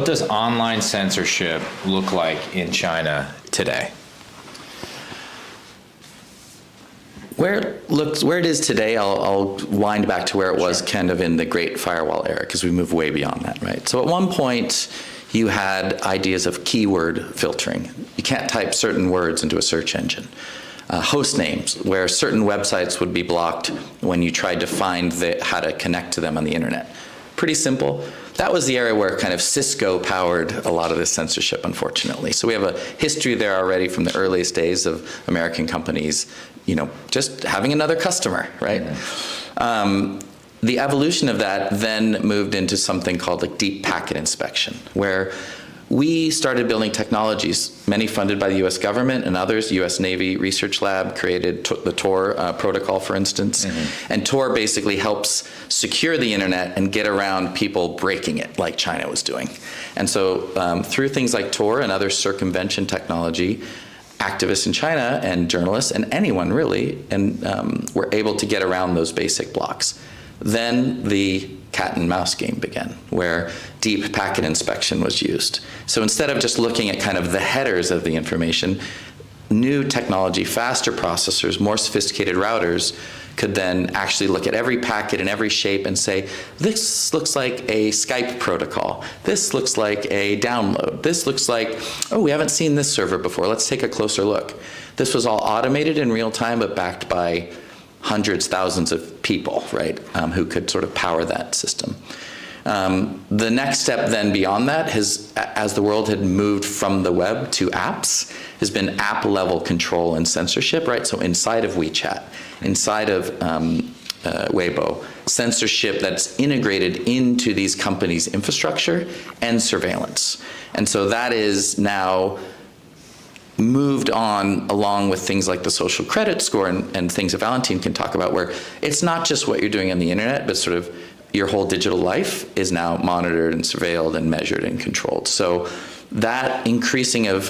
does online censorship look like in China today? Where it is today, I'll wind back to where it was kind of in the Great Firewall era, because we moved way beyond that, right? So at one point, you had ideas of keyword filtering. You can't type certain words into a search engine. Host names, where certain websites would be blocked when you tried to find how to connect to them on the internet. Pretty simple. That was the area where kind of Cisco powered a lot of this censorship, unfortunately. So we have a history there already from the earliest days of American companies, just having another customer, right? Mm-hmm. The evolution of that then moved into something called like deep packet inspection, where we started building technologies, many funded by the US government and others. US Navy Research Lab created the Tor protocol, for instance. Mm-hmm. And Tor basically helps secure the internet and get around people breaking it like China was doing. And so through things like Tor and other circumvention technology, activists in China and journalists and anyone really were able to get around those basic blocks. Then the cat and mouse game began, where deep packet inspection was used. So instead of just looking at kind of the headers of the information, new technology, faster processors, more sophisticated routers could then actually look at every packet in every shape and say, this looks like a Skype protocol. This looks like a download. This looks like, oh, we haven't seen this server before. Let's take a closer look. This was all automated in real time, but backed by hundreds, thousands of people, right, who could sort of power that system. The next step then beyond that has, as the world had moved from the web to apps, has been app-level control and censorship, right? So inside of WeChat, inside of Weibo, censorship that's integrated into these companies' infrastructure and surveillance. And so that is now moved on along with things like the social credit score and things that Valentine can talk about, where it's not just what you're doing on the internet, but sort of your whole digital life is now monitored and surveilled and measured and controlled. So that increasing of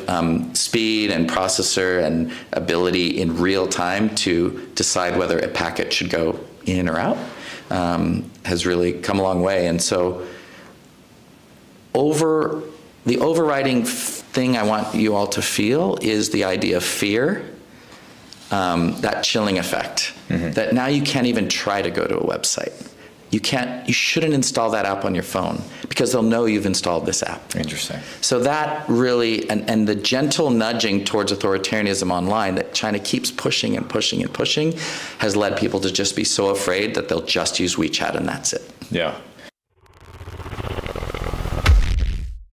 speed and processor and ability in real time to decide whether a packet should go in or out has really come a long way. And so the overriding thing I want you all to feel is the idea of fear, that chilling effect, mm-hmm. that now you can't even try to go to a website. You shouldn't install that app on your phone because they'll know you've installed this app. Interesting. So that really, and the gentle nudging towards authoritarianism online that China keeps pushing and pushing and pushing has led people to just be so afraid that they'll just use WeChat and that's it. Yeah.